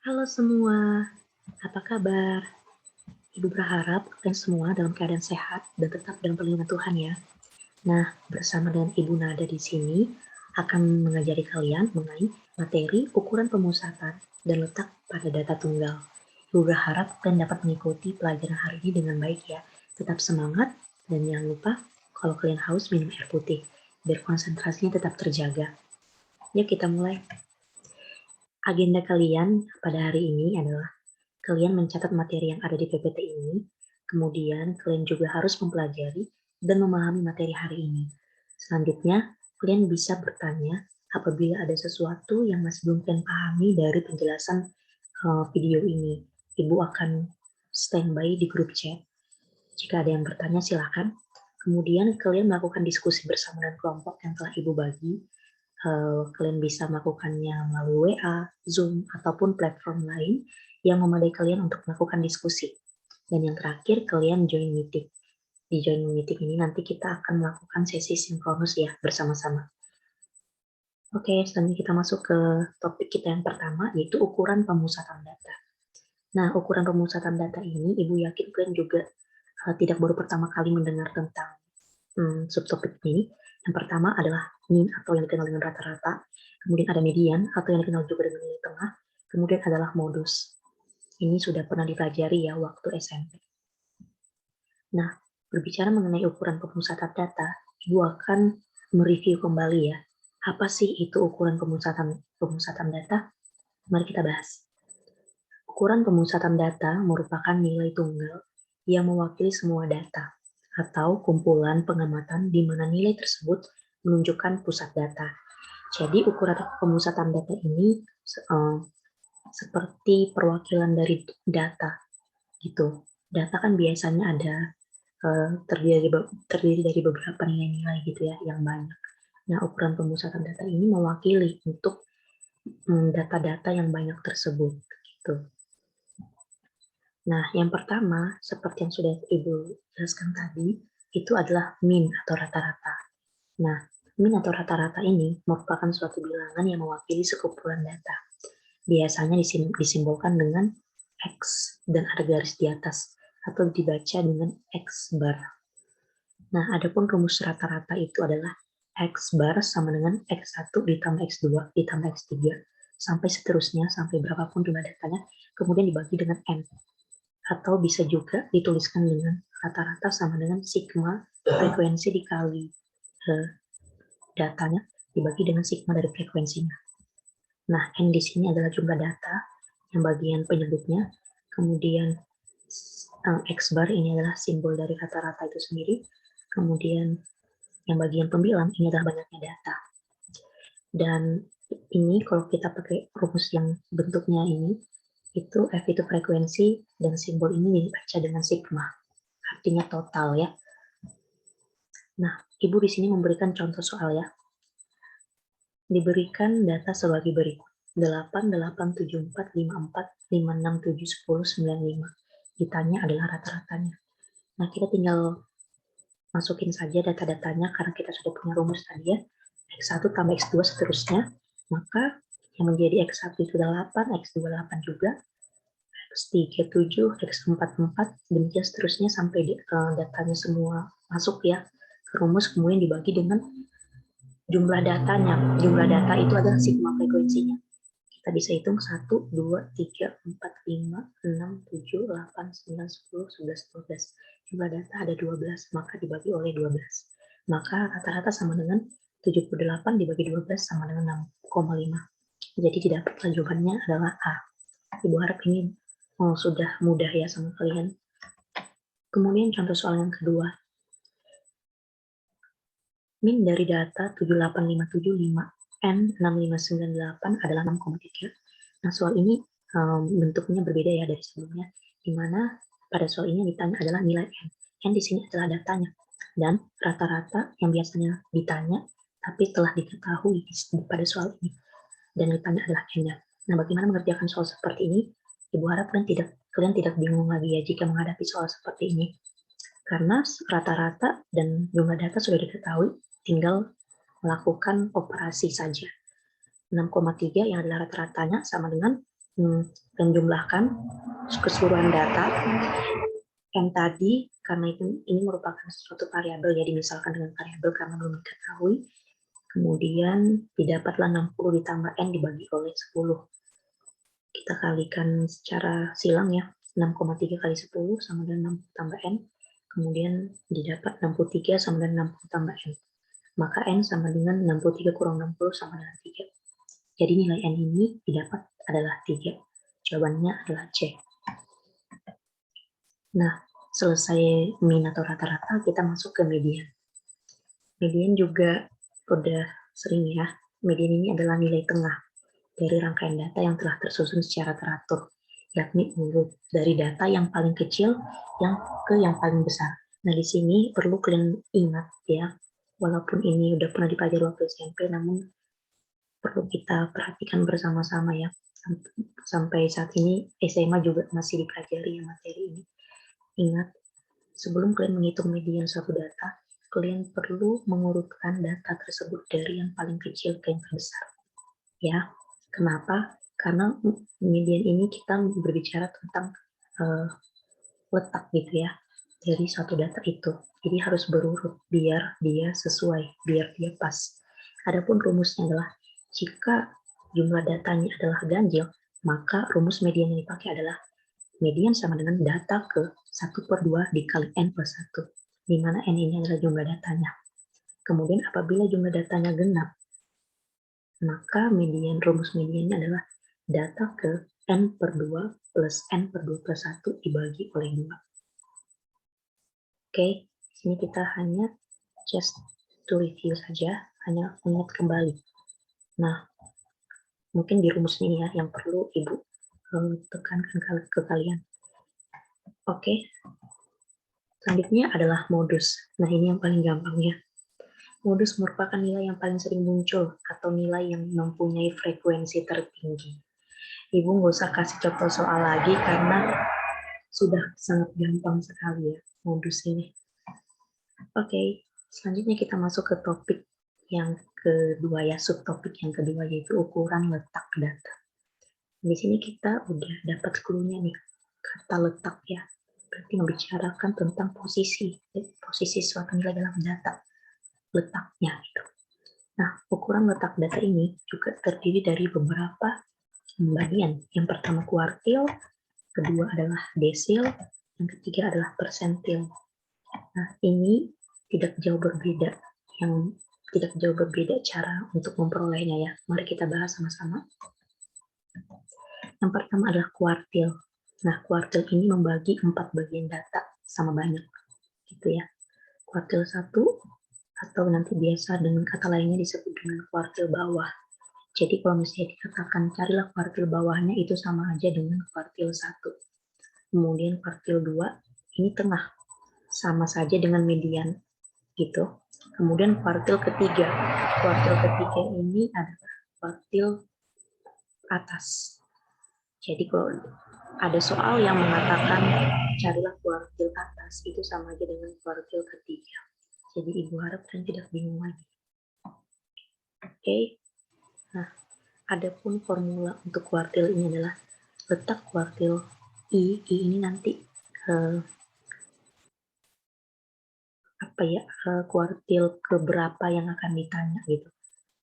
Halo semua, apa kabar? Ibu berharap kalian semua dalam keadaan sehat dan tetap dalam perlindungan Tuhan ya. Nah, bersama dengan Ibu Nada di sini akan mengajari kalian mengenai materi ukuran pemusatan dan letak pada data tunggal. Ibu berharap kalian dapat mengikuti pelajaran hari ini dengan baik ya. Tetap semangat dan jangan lupa kalau kalian haus minum air putih biar konsentrasinya tetap terjaga. Yuk kita mulai. Agenda kalian pada hari ini adalah kalian mencatat materi yang ada di PPT ini, kemudian kalian juga harus mempelajari dan memahami materi hari ini. Selanjutnya, kalian bisa bertanya apabila ada sesuatu yang masih belum kalian pahami dari penjelasan video ini. Ibu akan standby di grup chat. Jika ada yang bertanya, silakan. Kemudian kalian melakukan diskusi bersama dengan kelompok yang telah Ibu bagi. Kalian bisa melakukannya melalui WA, Zoom, ataupun platform lain yang memadai kalian untuk melakukan diskusi. Dan yang terakhir, kalian join meeting. Di join meeting ini nanti kita akan melakukan sesi sinkronus ya, bersama-sama. Oke, selanjutnya kita masuk ke topik kita yang pertama, yaitu ukuran pemusatan data. Nah, ukuran pemusatan data ini, Ibu yakin kalian juga tidak baru pertama kali mendengar tentang subtopik ini. Yang pertama adalah mean atau yang dikenal dengan rata-rata, kemudian ada median atau yang dikenal juga dengan nilai tengah, kemudian adalah modus. Ini sudah pernah dipelajari ya waktu SMP. Nah, berbicara mengenai ukuran pemusatan data, Ibu akan mereview kembali ya. Apa sih itu ukuran pemusatan data? Mari kita bahas. Ukuran pemusatan data merupakan nilai tunggal yang mewakili semua data atau kumpulan pengamatan di mana nilai tersebut menunjukkan pusat data. Jadi ukuran pemusatan data ini seperti perwakilan dari data gitu. Data kan biasanya ada terdiri dari beberapa nilai-nilai gitu ya yang banyak. Nah, ukuran pemusatan data ini mewakili untuk data-data yang banyak tersebut gitu. Nah, yang pertama, seperti yang sudah Ibu jelaskan tadi, itu adalah mean atau rata-rata. Nah, mean atau rata-rata ini merupakan suatu bilangan yang mewakili sekumpulan data. Biasanya disimbolkan dengan X dan ada garis di atas, atau dibaca dengan X bar. Nah, adapun rumus rata-rata itu adalah X bar sama dengan X1 ditambah X2 ditambah X3, sampai seterusnya, sampai berapapun jumlah datanya, kemudian dibagi dengan N. Atau bisa juga dituliskan dengan rata-rata sama dengan sigma frekuensi dikali datanya dibagi dengan sigma dari frekuensinya. Nah, N di sini adalah jumlah data yang bagian penyebutnya, kemudian X bar ini adalah simbol dari rata-rata itu sendiri, kemudian yang bagian pembilang ini adalah banyaknya data. Dan ini kalau kita pakai rumus yang bentuknya ini, itu F itu frekuensi, dan simbol ini dibaca dengan sigma, artinya total ya. Nah, Ibu di sini memberikan contoh soal ya. Diberikan data sebagai berikut. 8, 8, 7, 4, 5, 4, 5, 6, 7, 10, 9, 5. Ditanya adalah rata-ratanya. Nah, kita tinggal masukin saja data-datanya karena kita sudah punya rumus tadi ya. X1 tambah X2 seterusnya. Maka yang menjadi X1 itu 8, X2 8 juga, X3 7, X4 4, demikian seterusnya sampai datanya semua masuk ya ke rumus, kemudian dibagi dengan jumlah datanya. Jumlah data itu adalah sigma frekuensinya. Kita bisa hitung 1, 2, 3, 4, 5, 6, 7, 8, 9, 10, 11, 12. Jumlah data ada 12, maka dibagi oleh 12. Maka rata-rata sama dengan 78 dibagi 12 sama dengan 6,5. Jadi didapatlah jawabannya adalah A. Ibu harap ini sudah mudah ya sama kalian. Kemudian contoh soal yang kedua. Min dari data 78575 N 6598 adalah 6,3. Nah, soal ini bentuknya berbeda ya dari sebelumnya, di mana pada soal ini ditanya adalah nilai N. N di sini adalah datanya, dan rata-rata yang biasanya ditanya, tapi telah diketahui pada soal ini, dan ditanya adalah N-nya. Nah, bagaimana mengerjakan soal seperti ini? Ibu harap kalian tidak bingung lagi ya jika menghadapi soal seperti ini. Karena rata-rata dan jumlah data sudah diketahui, tinggal melakukan operasi saja. 6,3 yang adalah rata-ratanya sama dengan menjumlahkan keseluruhan data M tadi, karena ini merupakan suatu variabel, jadi misalkan dengan variabel karena belum diketahui, kemudian didapatlah 60 ditambah N dibagi oleh 10. Kita kalikan secara silang ya, 6,3 kali 10 sama dengan 60 tambah N, kemudian didapat 63 sama dengan 60 tambah N. Maka N sama dengan 63 kurang 60 sama dengan 3. Jadi nilai N ini didapat adalah 3. Jawabannya adalah C. Nah, selesai mean atau rata-rata, kita masuk ke median. Median juga udah sering ya. Median ini adalah nilai tengah dari rangkaian data yang telah tersusun secara teratur, yakni urut dari data yang paling kecil yang paling besar. Nah, di sini perlu kalian ingat ya, walaupun ini udah pernah dipelajari waktu SMP, namun perlu kita perhatikan bersama-sama ya. Sampai saat ini SMA juga masih dipelajari ya materi ini. Ingat, sebelum kalian menghitung median suatu data, kalian perlu mengurutkan data tersebut dari yang paling kecil ke yang terbesar. Ya, kenapa? Karena median ini kita berbicara tentang letak gitu ya dari suatu data itu. Jadi harus berurut biar dia sesuai, biar dia pas. Adapun rumusnya adalah jika jumlah datanya adalah ganjil, maka rumus median yang dipakai adalah median sama dengan data ke 1/2 dikali N plus 1, di mana N ini adalah jumlah datanya. Kemudian apabila jumlah datanya genap, maka rumus mediannya adalah data ke N/2 plus N/2 plus 1 dibagi oleh 2. Oke, sini kita hanya just to review saja, hanya ingat kembali. Nah, mungkin di rumus ini ya yang perlu Ibu tekankan ke kalian. Oke, selanjutnya adalah modus. Nah, ini yang paling gampang ya. Modus merupakan nilai yang paling sering muncul atau nilai yang mempunyai frekuensi tertinggi. Ibu nggak usah kasih contoh soal lagi karena sudah sangat gampang sekali ya modus ini. Oke, selanjutnya kita masuk ke topik yang kedua ya, subtopik yang kedua yaitu ukuran letak data. Di sini kita udah dapat clue-nya nih, kata letak ya. Berarti membicarakan tentang posisi suatu nilai dalam data, letaknya gitu. Nah, ukuran letak data ini juga terdiri dari beberapa bagian. Yang pertama kuartil, kedua adalah desil, yang ketiga adalah persentil. Nah, ini tidak jauh berbeda. Yang tidak jauh berbeda cara untuk memperolehnya ya. Mari kita bahas sama-sama. Yang pertama adalah kuartil. Nah, kuartil ini membagi 4 bagian data sama banyak, gitu ya. Kuartil 1 atau nanti biasa dengan kata lainnya disebut dengan kuartil bawah. Jadi kalau misalnya dikatakan carilah kuartil bawahnya itu sama aja dengan kuartil 1. Kemudian kuartil 2 ini tengah, sama saja dengan median gitu. Kemudian kuartil ketiga ini adalah kuartil atas. Jadi kalau ada soal yang mengatakan carilah kuartil atas, itu sama aja dengan kuartil ketiga. Jadi Ibu harap kalian tidak bingung lagi. Oke. Nah, adapun formula untuk kuartil ini adalah letak kuartil I ini nanti kuartil keberapa yang akan ditanya gitu.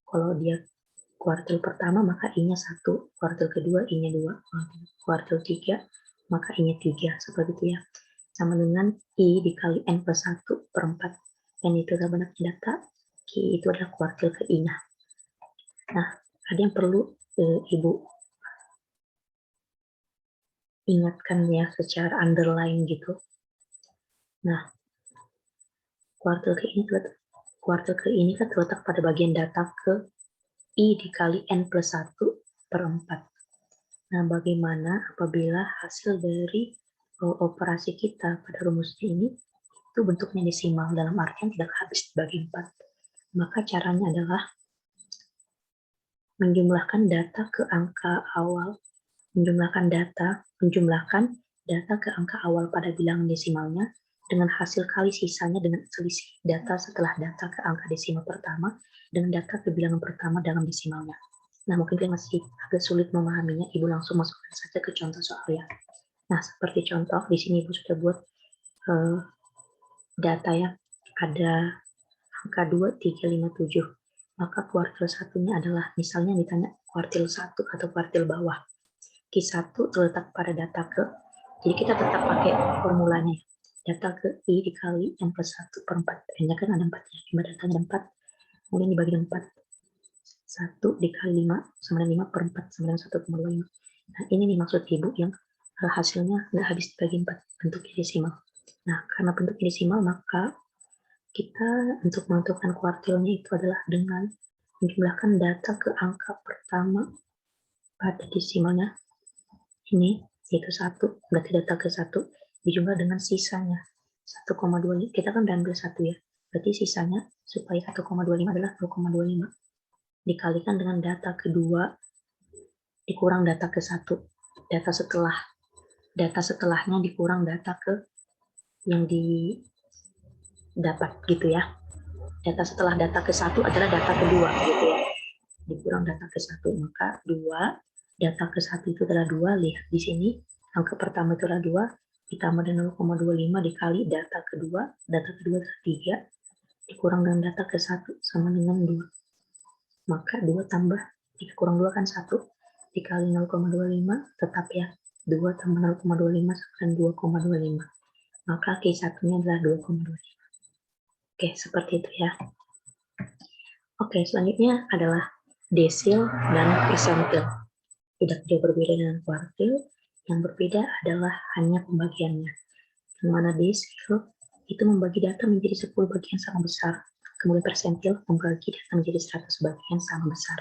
Kalau dia kuartil pertama maka I-nya 1, kuartil kedua I-nya 2, kuartil 3 maka I-nya 3, seperti itu ya. Sama dengan I dikali N plus 1/4. N itu adalah banyak data, Q itu adalah kuartil ke I-nya. Nah, ada yang perlu Ibu ingatkan ya secara underline gitu. Nah, kuartil ke ini kan terletak pada bagian data ke I dikali N plus 1/4. Nah, bagaimana apabila hasil dari operasi kita pada rumusnya ini itu bentuknya desimal, dalam artian tidak habis dibagi 4. Maka caranya adalah menjumlahkan data ke angka awal, menjumlahkan data ke angka awal pada bilangan desimalnya dengan hasil kali sisanya dengan selisih data setelah data ke angka desimal pertama dengan data ke bilangan pertama dalam desimalnya. Nah, mungkin kalian masih agak sulit memahaminya, Ibu langsung masukkan saja ke contoh soal ya. Nah, seperti contoh, di sini Ibu sudah buat data ya, ada angka 2, 3, 5, 7. Maka kuartil satunya adalah, misalnya ditanya kuartil 1 atau kuartil bawah. Q1 terletak pada data ke, jadi kita tetap pakai formulanya. Data ke I dikali N plus 1 per 4. N-nya kan ada 4 ya, cuma datanya ada 4. Kemudian dibagi 4. 1 dikali 5 sama dengan 5 per 4 sama dengan 1,25. Nah, ini nih maksud Ibu yang hasilnya nggak habis dibagi 4, bentuknya desimal. Nah, karena bentuknya desimal, maka kita untuk menentukan kuartilnya itu adalah dengan menjumlahkan data ke angka pertama pada desimalnya ini, yaitu 1, berarti data ke 1 dijumlah dengan sisanya 1,25. Kita kan udah ambil 1 ya, berarti sisanya supaya 1,25 adalah 0,25 dikalikan dengan data kedua dikurang data ke 1. Data setelahnya dikurang data ke yang didapat gitu ya. Data setelah data ke 1 adalah data kedua gitu ya. Dikurang data ke 1, maka 2, data ke 1 itu adalah 2, lihat di sini, angka pertama itu adalah 2, ditambah dengan 0,25 dikali data kedua adalah 3, dikurang dengan data ke 1 sama dengan 2. Maka 2 tambah 3 kurang 2 kan 1, dikali 0,25, tetap ya, 2 tambah 0,25 sama dengan 2,25. Maka Q1-nya adalah 2,25. Oke, seperti itu ya. Oke, selanjutnya adalah desil dan persentil. Tidak jauh berbeda dengan kuartil, yang berbeda adalah hanya pembagiannya. Yang mana desil itu membagi data menjadi 10 bagian sama besar, kemudian persentil membagi data menjadi 100 bagian sama besar.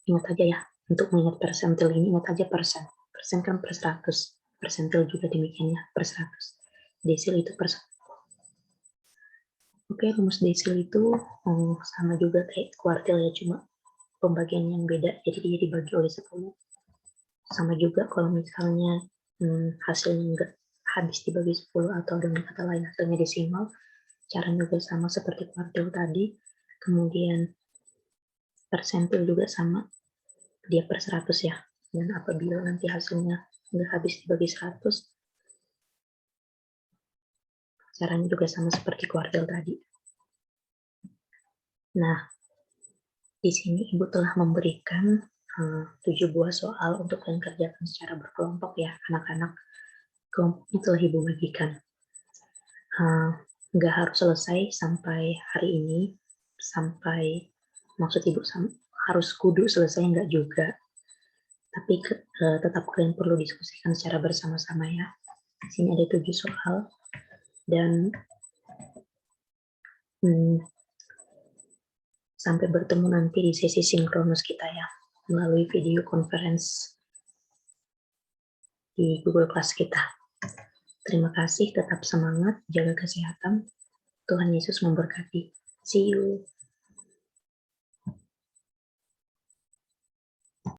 Ingat aja ya, untuk mengingat persentil ini ingat aja persen. Persen kan per 100, persentil juga demikian ya, per 100. Desil itu per 1. Oke, rumus desil itu sama juga kayak kuartil ya, cuma pembagian yang beda, jadi dia dibagi oleh 10. Sama juga kalau misalnya hasilnya nggak habis dibagi 10 atau dengan kata lain hasilnya desimal, caranya juga sama seperti kuartil tadi. Kemudian persentil juga sama, dia per 100 ya. Dan apabila nanti hasilnya nggak habis dibagi 100, caranya juga sama seperti kuartil tadi. Nah, di sini Ibu telah memberikan 7 buah soal untuk kalian kerjakan secara berkelompok ya, anak-anak. Kelompoknya telah Ibu bagikan. Nggak harus selesai sampai hari ini, sampai maksud Ibu harus kudu selesai, nggak juga. Tapi tetap kalian perlu diskusikan secara bersama-sama ya. Di sini ada 7 soal, dan sampai bertemu nanti di sesi sinkronus kita ya, melalui video conference di Google Class kita. Terima kasih, tetap semangat, jaga kesehatan. Tuhan Yesus memberkati. See you.